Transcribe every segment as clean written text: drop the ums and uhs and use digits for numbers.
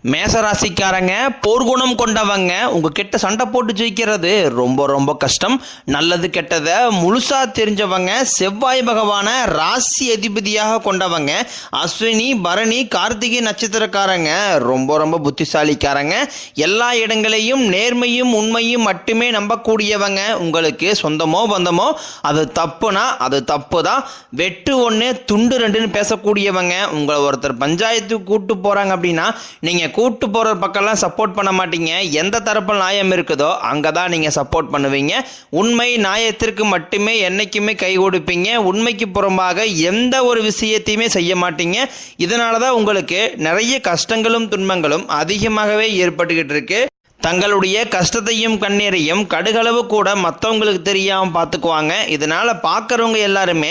மேசராசிக்காரங்க போர்க்குணம் கொண்டவங்க உங்ககிட்ட சண்டை போட்டு ஜெயிக்கிறது ரொம்ப ரொம்ப கஷ்டம். நல்லது கெட்டதை முழுசா தெரிஞ்சவங்க, செவ்வாய் பகவான ராசி அதிபதியாக கொண்டவங்க, அஸ்வினி பரணி கார்த்திகை நட்சத்திரக்காரங்க ரொம்ப ரொம்ப புத்திசாலிக்காரங்க. எல்லா இடங்களையும் நேர்மையும் உண்மையும் மட்டுமே நம்பக்கூடியவங்க. உங்களுக்கு சொந்தமோ பந்தமோ அது தப்புனா அது தப்பு தான். வெட்டு ஒன்று துண்டு ரெண்டுன்னு பேசக்கூடியவங்க. உங்களை ஒருத்தர் பஞ்சாயத்துக்கு கூட்டு போகிறாங்க அப்படின்னா நீங்கள் கூட்டு போகிற பக்கம்லாம் சப்போர்ட் பண்ண மாட்டீங்க. எந்த தரப்பில் நியாயம் இருக்குதோ அங்கே தான் நீங்கள் சப்போர்ட் பண்ணுவீங்க. உண்மை நியாயத்திற்கு மட்டுமே என்றைக்குமே கை கொடுப்பீங்க. உண்மைக்கு புறம்பாக எந்த ஒரு விஷயத்தையுமே செய்ய மாட்டீங்க. இதனால தான் உங்களுக்கு நிறைய கஷ்டங்களும் துன்பங்களும் அதிகமாகவே ஏற்பட்டுக்கிட்டு இருக்கு. தங்களுடைய கஷ்டத்தையும் கண்ணீரையும் கடுகளவு கூட மற்றவங்களுக்கு தெரியாமல் பார்த்துக்குவாங்க. இதனால் பார்க்குறவங்க எல்லாருமே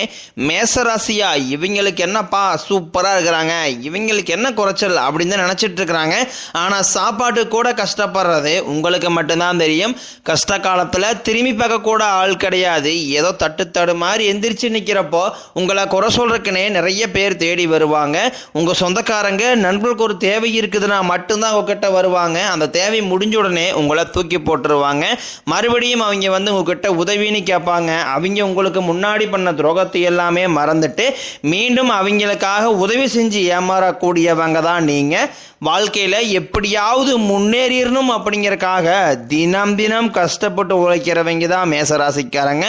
மேசராசியா இவங்களுக்கு என்னப்பா சூப்பராக இருக்கிறாங்க, இவங்களுக்கு என்ன குறைச்சல் அப்படின்னு தான் நினச்சிட்டு இருக்கிறாங்க. ஆனால் சாப்பாட்டு கூட கஷ்டப்படுறது உங்களுக்கு மட்டும்தான் தெரியும். கஷ்ட காலத்தில் திரும்பி பார்க்கக்கூட ஆள் கிடையாது. ஏதோ தட்டு மாதிரி எந்திரிச்சு நிற்கிறப்போ உங்களை குறை சொல்கிறதுக்குன்னே நிறைய பேர் தேடி வருவாங்க. உங்கள் சொந்தக்காரங்க நண்பர்களுக்கு ஒரு தேவை இருக்குதுன்னா மட்டும்தான் உங்ககிட்ட வருவாங்க. அந்த தேவை முடிஞ்ச உடனே உங்களை தூக்கி போட்டுருவாங்க. மறுபடியும் அவங்க உங்ககிட்ட உதவின்னு கேட்பாங்க. அவங்க உங்களுக்கு முன்னாடி பண்ண துரோகத்தை எல்லாமே மறந்துட்டு மீண்டும் அவங்களுக்காக உதவி செஞ்சு ஏமாறக்கூடியவங்க தான் நீங்கள். வாழ்க்கையில் எப்படியாவது முன்னேறிடணும் அப்படிங்கிறக்காக தினம் தினம் கஷ்டப்பட்டு உழைக்கிறவங்க தான் மேசராசிக்காரங்க.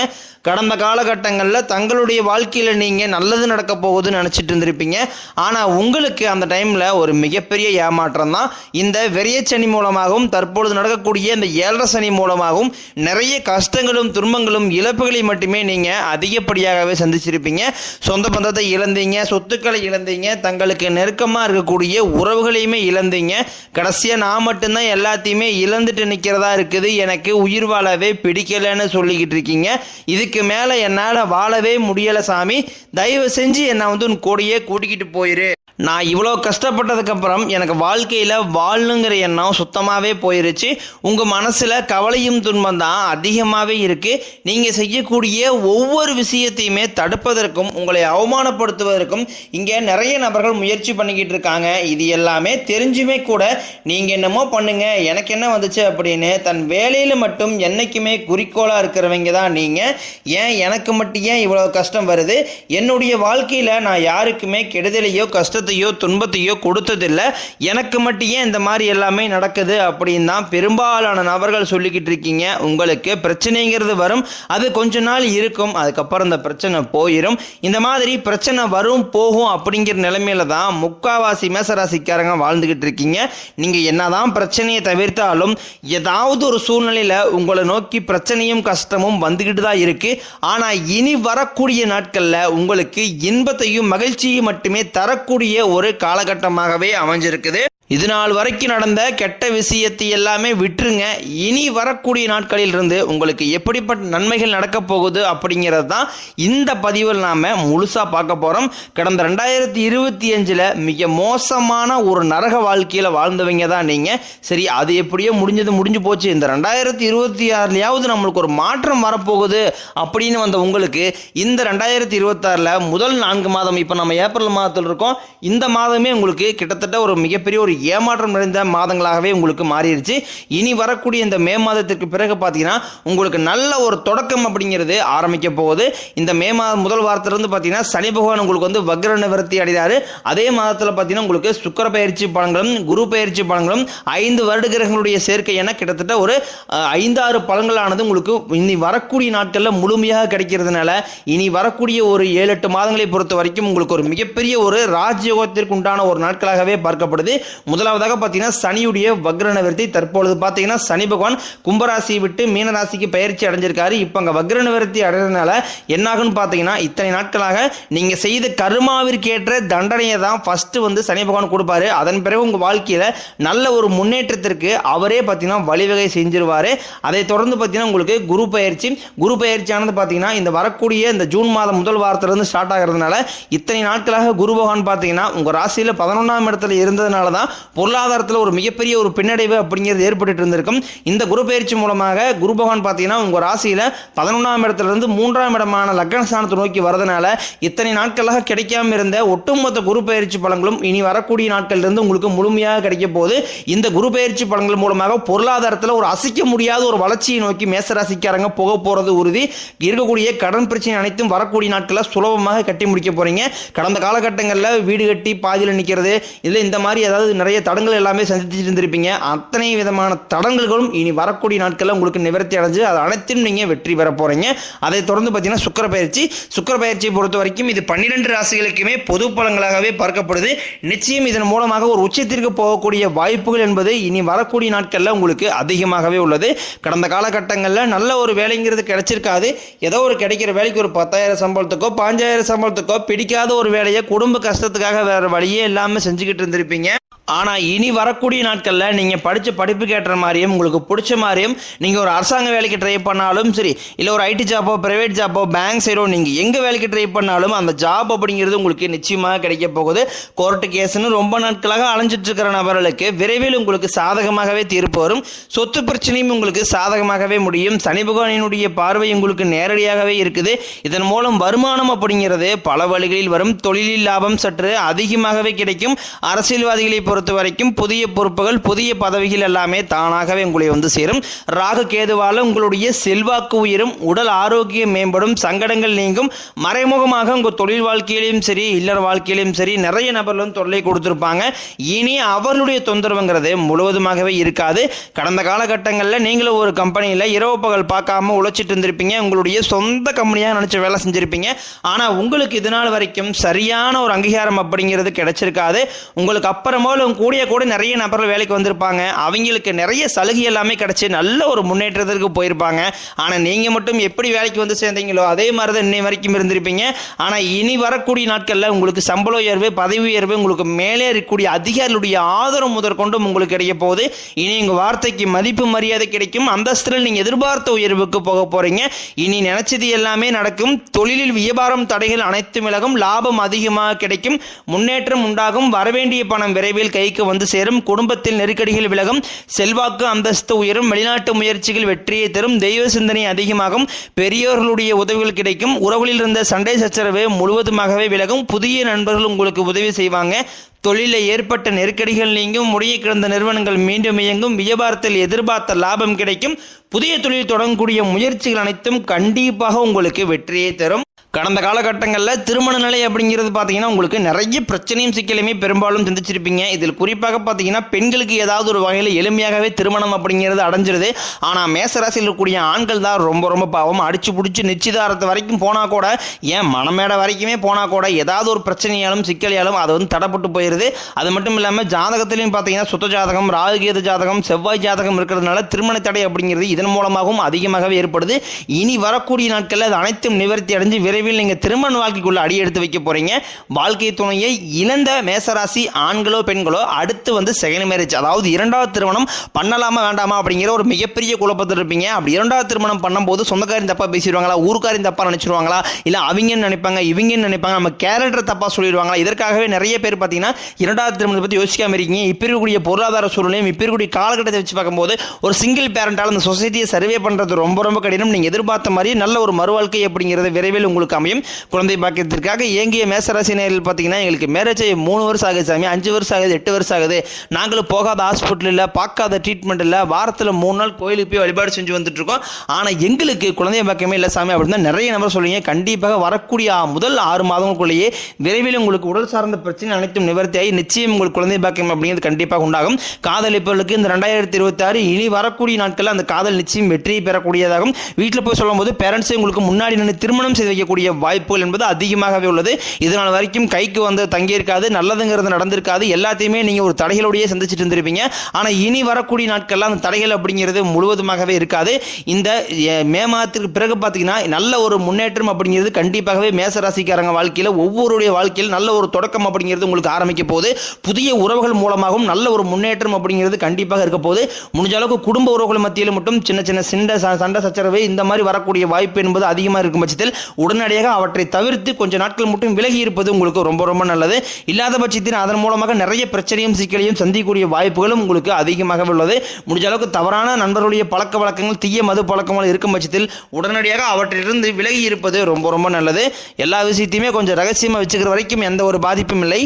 கடந்த காலகட்டங்களில் தங்களுடைய வாழ்க்கையில் நீங்கள் நல்லது நடக்க போகுதுன்னு நினச்சிட்டு இருந்திருப்பீங்க. ஆனால் உங்களுக்கு அந்த டைமில் ஒரு மிகப்பெரிய ஏமாற்றம் தான். இந்த விரையச்சனி மூலமாகவும் தற்பொழுது நடக்கக்கூடிய இந்த 7.5 சனி மூலமாகவும் நிறைய கஷ்டங்களும் துன்பங்களும் இழப்புகளை மட்டுமே நீங்கள் அதிகப்படியாகவே சந்திச்சிருப்பீங்க. சொந்த பந்தத்தை இழந்தீங்க, சொத்துக்களை இழந்தீங்க, தங்களுக்கு நெருக்கமாக இருக்கக்கூடிய உறவுகளையுமே இழந்தீங்க. கடைசியாக நான் மட்டும்தான் எல்லாத்தையுமே இழந்துட்டு நிற்கிறதா இருக்குது, எனக்கு உயிர் வாழவே பிடிக்கலைன்னு சொல்லிக்கிட்டு இருக்கீங்க. இதுக்கு மேலே என்னால் வாழவே முடியலை சாமி, தயவு செஞ்சு என்னை உன் கூடையே கூட்டிக்கிட்டு போயிரு. நான் இவ்வளோ கஷ்டப்பட்டதுக்கப்புறம் எனக்கு வாழ்க்கையில் வாழணுங்கிற எண்ணம் சுத்தமாகவே போயிருச்சு. உங்கள் மனசில் கவலையும் துன்பம் தான் அதிகமாகவே இருக்குது. நீங்கள் செய்யக்கூடிய ஒவ்வொரு விஷயத்தையுமே தடுப்பதற்கும் உங்களை அவமானப்படுத்துவதற்கும் இங்கே நிறைய நபர்கள் முயற்சி பண்ணிக்கிட்டு இருக்காங்க. இது எல்லாமே தெரிஞ்சுமே கூட நீங்கள் என்னமோ பண்ணுங்க எனக்கு என்ன வந்துச்சு அப்படின்னு தன் வேலையில் மட்டும் என்றைக்குமே குறிக்கோளாக இருக்கிறவங்க தான் நீங்கள். ஏன் எனக்கு மட்டும் ஏன் இவ்வளோ கஷ்டம் வருது, என்னுடைய வாழ்க்கையில் நான் யாருக்குமே கெடுதலையோ கஷ்டத்தை துன்பத்தையோ கொடுத்ததில்லை, எனக்கு மட்டும் ஏன் இந்த மாதிரி எல்லாமே நடக்குது அப்படின்னு தான் பெரும்பாலான நபர்கள் சொல்லிக்கிட்டு இருக்கீங்க. உங்களுக்கு பிரச்சனைங்கிறது வரும், அது கொஞ்ச நாள் இருக்கும், அதுக்கப்புறம் இந்த பிரச்சனை போயிடும். இந்த மாதிரி பிரச்சனை வரும் போகும் அப்படிங்கிற நிலைமையில தான் முக்காவாசி மேசராசிக்காரங்க வாழ்ந்துகிட்டு இருக்கீங்க. நீங்க என்னதான் பிரச்சனையை தவிர்த்தாலும் ஏதாவது ஒரு சூழ்நிலையில உங்களை நோக்கி பிரச்சனையும் கஷ்டமும் வந்துகிட்டு தான் இருக்கு. ஆனா இனி வரக்கூடிய நாட்கள்ல உங்களுக்கு இன்பத்தையும் மகிழ்ச்சியும் மட்டுமே தரக்கூடிய ஒரு காலகட்டமாகவே அமைஞ்சிருக்குது. இது நாள் வரைக்கும் நடந்த கெட்ட விஷயத்தை எல்லாமே விட்டுருங்க. இனி வரக்கூடிய நாட்களில் இருந்து உங்களுக்கு எப்படிப்பட்ட நன்மைகள் நடக்க போகுது அப்படிங்கிறது தான் இந்த பதிவில் நாம் முழுசாக பார்க்க போகிறோம். கடந்த 2025 மிக மோசமான ஒரு நரக வாழ்க்கையில் வாழ்ந்தவங்க தான் நீங்கள். சரி, அது எப்படியோ முடிஞ்சு போச்சு. இந்த 2026 நம்மளுக்கு ஒரு மாற்றம் வரப்போகுது அப்படின்னு வந்த உங்களுக்கு இந்த 2026 முதல் 4 மாதம், இப்போ நம்ம ஏப்ரல் மாதத்தில் இருக்கோம், இந்த மாதமே உங்களுக்கு கிட்டத்தட்ட ஒரு மிகப்பெரிய ஒரு ஏமாற்றம் நிறைந்த மாதங்களாகவே உங்களுக்கு மாறிடுச்சு. இனி வரக்கூடிய இந்த மே மாதத்திற்கு பிறகு பார்த்தீங்கன்னா உங்களுக்கு நல்ல ஒரு தொடக்கம் அப்படிங்கிறது ஆரம்பிக்க போகுது. இந்த மே மாதம் முதல் வாரத்திலிருந்து பார்த்தீங்கன்னா சனி பகவான் உங்களுக்கு வக்ர நிவர்த்தி அடைகிறாரு. அதே மாதத்தில் பார்த்தீங்கன்னா உங்களுக்கு சுக்கிர பயிற்சி பலன்களும் குரு பயிற்சி பலன்களும் 5 வருட கிரகங்களுடைய சேர்க்கை என கிட்டத்தட்ட ஒரு 5-6 பலன்களானது உங்களுக்கு இனி வரக்கூடிய நாட்களில் முழுமையாக கிடைக்கிறதுனால இனி வரக்கூடிய ஒரு 7-8 மாதங்களை பொறுத்த வரைக்கும் உங்களுக்கு ஒரு மிகப்பெரிய ஒரு ராஜயோகத்திற்கு உண்டான ஒரு நாட்களாகவே பார்க்கப்படுது. முதலாவதாக பார்த்தீங்கன்னா சனியுடைய வக்ர நிவர்த்தி. தற்பொழுது பார்த்தீங்கன்னா சனி பகவான் கும்பராசியை விட்டு மீனராசிக்கு பயிற்சி அடைஞ்சிருக்காரு. இப்போ அங்கே வக்ர நிவர்த்தி அடைகிறதுனால என்னாகுன்னு பார்த்தீங்கன்னா இத்தனை நாட்களாக நீங்கள் செய்த கர்மாவிற்கேற்ற தண்டனையை தான் ஃபஸ்ட்டு சனி பகவான் கொடுப்பாரு. அதன் பிறகு உங்கள் வாழ்க்கையில் நல்ல ஒரு முன்னேற்றத்திற்கு அவரே பார்த்தீங்கன்னா வழிவகை செஞ்சிருவார். அதை தொடர்ந்து பார்த்தீங்கன்னா உங்களுக்கு குரு பயிற்சியானது பார்த்தீங்கன்னா இந்த வரக்கூடிய இந்த ஜூன் மாதம் முதல் வாரத்திலிருந்து ஸ்டார்ட் ஆகிறதுனால இத்தனை நாட்களாக குரு பகவான் பார்த்தீங்கன்னா உங்கள் ராசியில் 11ஆம் இடத்துல இருந்ததுனால தான் பொருளாதாரத்தில் ஒரு மிகப்பெரிய ஒரு பின்னடைவு அப்படிங்கிறது ஏற்பட்டு இருந்திருக்கும். இந்த குரு பயிற்சி மூலமாக குரு பகவான் பார்த்தீங்கன்னா உங்கள் ராசியில் 11ஆம் இடத்திலிருந்து 3ஆம் இடமான லக்னஸ்தானத்தை நோக்கி வரதுனால இத்தனை நாட்களாக கிடைக்காம இருந்த ஒட்டுமொத்த குரு பயிற்சி பலன்களும் இனி வரக்கூடிய நாட்களிலிருந்து உங்களுக்கு முழுமையாக கிடைக்க போகுது. இந்த குரு பயிற்சி பலன்கள் மூலமாக பொருளாதாரத்தில் ஒரு அசைக்க முடியாத ஒரு வளர்ச்சியை நோக்கி மேசராசிக்காரங்க போக போறது உறுதி. இருக்கக்கூடிய கடன் பிரச்சனை அனைத்தும் வரக்கூடிய நாட்களில் சுலபமாக கட்டி முடிக்க போறீங்க. கடந்த காலகட்டங்களில் வீடு கட்டி பாதியில் நிற்கிறது, இதில் இந்த மாதிரி ஏதாவது நிறைய தடங்கள் எல்லாமே சந்திச்சுட்டு இருந்திருப்பீங்க. அத்தனை விதமான தடங்கல்களும் இனி வரக்கூடிய நாட்களில் உங்களுக்கு நிவர்த்தி அடைஞ்சு அது அனைத்தும் நீங்கள் வெற்றி பெற போறீங்க. அதை தொடர்ந்து பார்த்தீங்கன்னா சுக்கிர பயிற்சியை பொறுத்த வரைக்கும் இது 12 ராசிகளுக்குமே பொது பலன்களாகவே பார்க்கப்படுது. நிச்சயம் இதன் மூலமாக ஒரு உச்சத்திற்கு போகக்கூடிய வாய்ப்புகள் என்பது இனி வரக்கூடிய நாட்களில் உங்களுக்கு அதிகமாகவே உள்ளது. கடந்த காலகட்டங்களில் நல்ல ஒரு வேலைங்கிறது கிடைச்சிருக்காது. ஏதோ ஒரு கிடைக்கிற வேலைக்கு ஒரு 10,000 சம்பளத்துக்கோ 5,000 சம்பளத்துக்கோ பிடிக்காத ஒரு வேலையை குடும்ப கஷ்டத்துக்காக வேற வழியே இல்லாமல் செஞ்சுக்கிட்டு இருந்திருப்பீங்க. ஆனால் இனி வரக்கூடிய நாட்களில் நீங்கள் படித்த படிப்புக்கு ஏற்ற மாதிரியும் உங்களுக்கு பிடிச்ச மாதிரியும் நீங்கள் ஒரு அரசாங்க வேலைக்கு ட்ரை பண்ணாலும் சரி, இல்லை ஒரு ஐடி ஜாப்போ ப்ரைவேட் ஜாப்போ பேங்க் சைடோ நீங்கள் எங்கே வேலைக்கு ட்ரை பண்ணாலும் அந்த ஜாப் அப்படிங்கிறது உங்களுக்கு நிச்சயமாக கிடைக்க போகுது. கோர்ட்டு கேஸ்ன்னு ரொம்ப நாட்களாக அலைஞ்சிட்டு இருக்கிற நபர்களுக்கு விரைவில் உங்களுக்கு சாதகமாகவே தீர்ப்பு வரும். சொத்து பிரச்சனையும் உங்களுக்கு சாதகமாகவே முடியும். சனி பகவானினுடைய பார்வை உங்களுக்கு நேரடியாகவே இருக்குது. இதன் மூலம் வருமானம் அப்படிங்கிறது பல வழிகளில் வரும். தொழிலில் லாபம் சற்று அதிகமாகவே கிடைக்கும். அரசியல்வாதிகளை பொறுத்த வரைக்கும் புதிய பொறுப்புகள் புதிய பதவிகள் எல்லாமே தானாகவே உங்களை வந்து சேரும். ராகு கேதுவால உங்களுடைய செல்வாக்கு உயரும், உடல் ஆரோக்கியம் மேம்படும், சங்கடங்கள் நீங்கும். மறைமுகமாக உங்கள் தொழில் வாழ்க்கையிலும் சரி இல்லற வாழ்க்கையிலும் சரி நிறைய நபர்களும் தொல்லை கொடுத்துருப்பாங்க. இனி அவர்களுடைய தொந்தரவுங்கிறது முழுவதுமாகவே இருக்காது. கடந்த காலகட்டங்களில் நீங்களும் ஒரு கம்பெனியில் இரவு பகல் பார்க்காம உழைச்சிட்டு இருந்திருப்பீங்க. உங்களுடைய சொந்த கம்பெனியாக நினச்ச வேலை செஞ்சுருப்பீங்க. ஆனால் உங்களுக்கு இதனால் வரைக்கும் சரியான ஒரு அங்கீகாரம் அப்படிங்கிறது கிடைச்சிருக்காது. உங்களுக்கு அப்புறமா கூடிய கூட நிறைய நபர்கள் வேலைக்கு வந்திருப்பாங்க. அவங்களுக்கு நிறைய சலுகை எல்லாமே கிடைச்சி நல்ல ஒரு முன்னேற்றத்திற்கு போயிருப்பாங்க. ஆனால் நீங்கள் மட்டும் எப்படி வேலைக்கு வந்து சேர்ந்தீங்களோ அதே மாதிரி தான் இன்னை வரைக்கும் இருந்திருப்பீங்க. ஆனால் இனி வரக்கூடிய நாட்களில் உங்களுக்கு சம்பள உயர்வு பதவி உயர்வு உங்களுக்கு மேலே இருக்கக்கூடிய அதிகாரிகளுடைய ஆதரவு முதற்கொண்டும் உங்களுக்கு கிடைக்க போகுது. இனி உங்கள் வார்த்தைக்கு மதிப்பு மரியாதை கிடைக்கும். அந்தஸ்தில் நீங்கள் எதிர்பார்த்த உயர்வுக்கு போக போகிறீங்க. இனி நினைச்சது எல்லாமே நடக்கும். தொழிலில் வியாபாரம் தடைகள் அனைத்தும் விலகும். லாபம் அதிகமாக கிடைக்கும். முன்னேற்றம் உண்டாகும். வரவேண்டிய பணம் விரைவில் கைக்கு வந்து சேரும். குடும்பத்தில் நெருக்கடிகள் விலகும். செல்வாக்கு அந்தஸ்து உயரும். வெளிநாட்டு முயற்சிகள் வெற்றியை தரும். தெய்வ சிந்தனை அதிகமாகும். பெரியோர்களுடைய உதவிகள் கிடைக்கும். உறவுகளில் இருந்த சண்டை சச்சரவு முழுவதுமாகவே விலகும். புதிய நண்பர்கள் உங்களுக்கு உதவி செய்வாங்க. தொழிலில் ஏற்பட்ட நெருக்கடிகள் நீங்கும். முறையை கிடந்த நிறுவனங்கள் மீண்டும் இயங்கும். வியாபாரத்தில் எதிர்பார்த்த லாபம் கிடைக்கும். புதிய தொழில் தொடங்கக்கூடிய முயற்சிகள் அனைத்தும் கண்டிப்பாக உங்களுக்கு வெற்றியை தரும். கடந்த காலகட்டங்களில் திருமண நிலை அப்படிங்கிறது பார்த்தீங்கன்னா உங்களுக்கு நிறைய பிரச்சனையும் சிக்கலையுமே பெரும்பாலும் சந்திச்சிருப்பீங்க. இதில் குறிப்பாக பார்த்தீங்கன்னா பெண்களுக்கு ஏதாவது ஒரு வகையில் எளிமையாகவே திருமணம் அப்படிங்கிறது அடைஞ்சிருது. ஆனால் மேசராசியில் இருக்கக்கூடிய ஆண்கள் தான் ரொம்ப பாவம். அடிச்சு பிடிச்சி நிச்சயதாரத்தை வரைக்கும் போனால் கூட ஏன் மனமேடை வரைக்குமே போனால் கூட ஏதாவது ஒரு பிரச்சனையாலும் சிக்கலையாலும் அது வந்து தடைப்பட்டு போயிடுது. அது மட்டும் இல்லாமல் ஜாதகத்திலையும் பார்த்தீங்கன்னா சுத்த ஜாதகம் ராகுகேது ஜாதகம் செவ்வாய் ஜாதகம் இருக்கிறதுனால திருமண தடை அப்படிங்கிறது இதன் மூலமாகவும் அதிகமாகவே ஏற்படுது. இனி வரக்கூடிய நாட்களில் அது அனைத்தும் நிவர்த்தி அடைஞ்சு விரைவில் நீங்கள் திருமண வாழ்க்கைக்குள்ள அடி எடுத்து வைக்க போறீங்க. வாழ்க்கை துணையை இழந்த மேசராசி ஆண்களோ பெண்களோ அடுத்து வந்து செகண்ட் மேரேஜ் அதாவது இரண்டாவது திருமணம் பண்ணலாமா வேண்டாமா அப்படிங்கிற ஒரு மிகப்பெரிய குழப்பத்தில் இருப்பீங்க. அப்படி இரண்டாவது திருமணம் பண்ணும்போது சொந்தக்காரின் தப்பா பேசிடுவாங்களா, ஊருக்காரின் தப்பா நினைச்சிருவாங்களா, இல்ல அவங்கன்னு நினைப்பாங்க இவங்கன்னு நினைப்பாங்க, நம்ம கேரக்டர் தப்பா சொல்லிடுவாங்களா. இதற்காகவே நிறைய பேர் பார்த்தீங்கன்னா இரண்டாவது திருமணத்தை பற்றி யோசிக்காம இருக்கீங்க. இப்போ இருக்கக்கூடிய பொருளாதார சூழ்நிலையும் இப்போ இருக்கக்கூடிய காலகட்டத்தை வச்சு பார்க்கும்போது ஒரு சிங்கிள் பேரண்டால் அந்த சொசைட்டியை சர்வே பண்ணுறது ரொம்ப கடினம். நீங்கள் எதிர்பார்த்த மாதிரி நல்ல ஒரு மறுவாழ்க்கை அப்படிங்கிறது விரைவில் உங்களுக்கு அமையும். குழந்தை பாக்கியத்திற்காக ஏங்கிய மேசராசி நேரில் பார்த்தீங்கன்னா எங்களுக்கு மேரேஜ் 3 வருஷம் ஆகுது சாமி, 5 வருஷம் ஆகுது, 8 வருஷம் ஆகுது, நாங்களும் போகாத ஹாஸ்பிட்டல் இல்லை, பார்க்காத ட்ரீட்மெண்ட் இல்லை, வாரத்தில் 3 நாள் கோயிலுக்கு போய் வழிபாடு செஞ்சு வந்துட்டு இருக்கோம், ஆனால் எங்களுக்கு குழந்தை பாக்கியமே இல்லை சாமி அப்படின்னு நிறைய நபர் சொல்லுவீங்க. கண்டிப்பாக வரக்கூடிய முதல் 6 மாதங்களுக்குள்ளேயே விரைவில் உங்களுக்கு உடல் சார்ந்த பிரச்சனை அனைத்தும் நிவர்த்தியாகி நிச்சயம் உங்களுக்கு குழந்தை பாக்கியம் அப்படிங்கிறது கண்டிப்பாக உண்டாகும். காதலிப்பவர்களுக்கு இந்த 2026 இனி வரக்கூடிய நாட்களில் அந்த காதல் நிச்சயம் வெற்றியை பெறக்கூடியதாகும். வீட்டில் போய் சொல்லும் போது பேரண்ட்ஸே உங்களுக்கு முன்னாடி நின்று திருமணம் செய்து வைக்கக்கூடிய வாய்ப்புகள் என்பது அதிகமாகவே உள்ளது. இதனால் வரைக்கும் கைக்கு வந்து தங்கியிருக்காது, நல்லதுங்கிறது நடந்திருக்காது, எல்லாத்தையுமே நீங்கள் ஒரு தடைகளோடையே சந்திச்சுட்டு இருந்திருப்பீங்க. ஆனால் இனி வரக்கூடிய நாட்கள்லாம் அந்த தடைகள் அப்படிங்கிறது முழுவதுமாகவே இருக்காது. இந்த மே மாதத்திற்கு பிறகு பார்த்தீங்கன்னா நல்ல ஒரு முன்னேற்றம் அப்படிங்கிறது கண்டிப்பாகவே மேசராசிக்காரங்க வாழ்க்கையில் ஒவ்வொருடைய வாழ்க்கையில் நல்ல ஒரு தொடக்கம் அப்படிங்கிறது உங்களுக்கு ஆரம்பிக்க போகுது. புதிய உறவுகள் மூலமாகவும் நல்ல ஒரு முன்னேற்றம் அப்படிங்கிறது கண்டிப்பாக இருக்க போகுது. முடிஞ்ச அளவுக்கு குடும்ப உறவுகள் மத்தியில் மட்டும் சின்ன சண்டை சச்சரவு இந்த மாதிரி வரக்கூடிய வாய்ப்பு என்பது அதிகமாக இருக்கும் பட்சத்தில் உடனடியாக உடனடியாக அவற்றை தவிர்த்து கொஞ்ச நாட்கள் மட்டும் விலகி இருப்பது உங்களுக்கு ரொம்ப ரொம்ப நல்லது. இல்லாத பட்சத்தில் அதன் மூலமாக நிறைய பிரச்சனையும் சிக்கலையும் சந்திக்கக்கூடிய வாய்ப்புகளும் உங்களுக்கு அதிகமாக உள்ளது. முடிஞ்ச அளவுக்கு தவறான நண்பர்களுடைய பழக்க வழக்கங்கள், தீய மது பழக்கங்கள் இருக்கும் பட்சத்தில் உடனடியாக அவற்றிலிருந்து விலகி இருப்பது ரொம்ப ரொம்ப நல்லது. எல்லா விஷயத்தையுமே கொஞ்சம் ரகசியமாக வச்சுக்கிற வரைக்கும் எந்த ஒரு பாதிப்பும் இல்லை.